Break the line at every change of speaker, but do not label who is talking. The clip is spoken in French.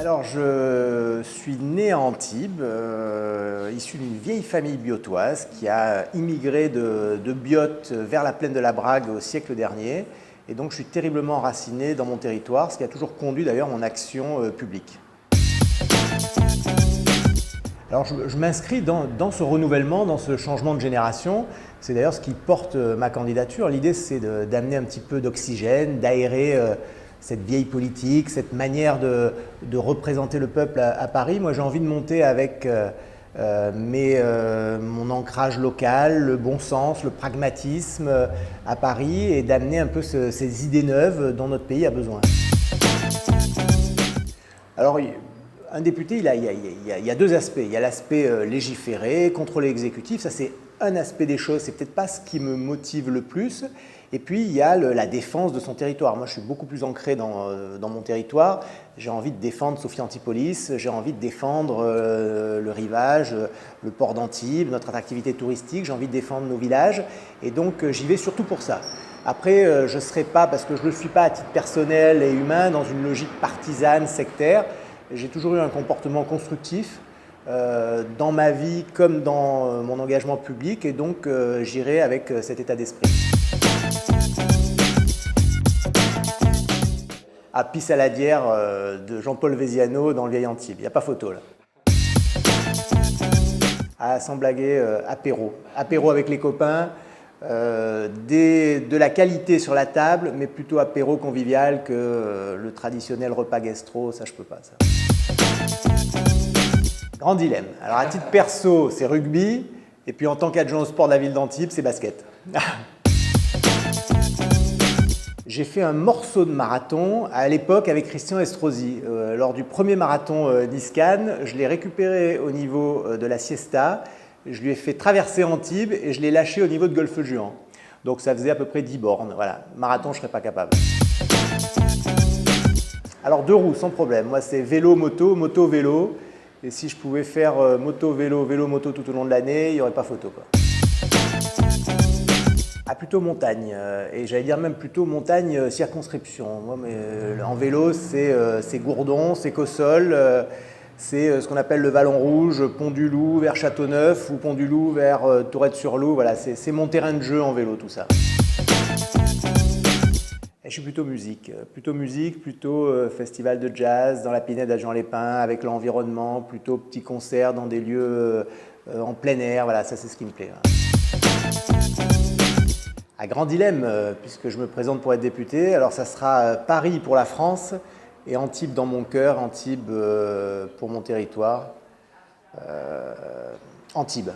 Alors, je suis né à Antibes, issu d'une vieille famille biotoise qui a immigré de Biote vers la plaine de la Brague au siècle dernier. Et donc, je suis terriblement enraciné dans mon territoire, ce qui a toujours conduit d'ailleurs mon action publique. Alors, je m'inscris dans ce renouvellement, dans ce changement de génération. C'est d'ailleurs ce qui porte ma candidature. L'idée, c'est d'amener un petit peu d'oxygène, d'aérer cette vieille politique, cette manière de représenter le peuple à Paris. Moi, j'ai envie de monter avec mon ancrage local, le bon sens, le pragmatisme à Paris et d'amener un peu ces idées neuves dont notre pays a besoin. Alors, un député, il y a deux aspects. Il y a l'aspect légiférer, contrôler l'exécutif, ça c'est un aspect des choses, c'est peut-être pas ce qui me motive le plus. Et puis il y a la défense de son territoire. Moi je suis beaucoup plus ancré dans mon territoire. J'ai envie de défendre Sophia Antipolis, j'ai envie de défendre le rivage, le port d'Antibes, notre attractivité touristique, j'ai envie de défendre nos villages. Et donc j'y vais surtout pour ça. Après, je ne serai pas, parce que je ne le suis pas à titre personnel et humain, dans une logique partisane, sectaire. J'ai toujours eu un comportement constructif dans ma vie comme dans mon engagement public et donc j'irai avec cet état d'esprit. À Pissaladière de Jean-Paul Véziano dans le vieil Antibes, il n'y a pas photo là. Sans blaguer, apéro. Apéro avec les copains, de la qualité sur la table, mais plutôt apéro convivial que le traditionnel repas gastro, ça je peux pas ça. Grand dilemme. Alors à titre perso, c'est rugby, et puis en tant qu'adjoint au sport de la ville d'Antibes, c'est basket. J'ai fait un morceau de marathon à l'époque avec Christian Estrosi. Lors du premier marathon Nice-Cannes, je l'ai récupéré au niveau de la Siesta, je lui ai fait traverser Antibes et je l'ai lâché au niveau de Golfe-Juan. Donc ça faisait à peu près 10 bornes. Voilà. Marathon, je ne serais pas capable. Alors 2 roues, sans problème. Moi, c'est vélo, moto, moto, vélo. Et si je pouvais faire moto, vélo, vélo, moto tout au long de l'année, il n'y aurait pas photo, quoi. Ah, plutôt montagne. Et j'allais dire même plutôt montagne circonscription. Moi, en vélo, c'est Gourdon, c'est Cossol, c'est ce qu'on appelle le Vallon Rouge, Pont du Loup vers Châteauneuf ou Pont du Loup vers Tourette-sur-Loup. Voilà, c'est mon terrain de jeu en vélo, tout ça. Et je suis plutôt musique, plutôt festival de jazz dans la Pinède à Jean Lépin avec l'environnement, plutôt petits concerts dans des lieux en plein air, voilà, ça c'est ce qui me plaît. À grand dilemme, puisque je me présente pour être député, alors ça sera Paris pour la France et Antibes dans mon cœur, Antibes pour mon territoire, Antibes.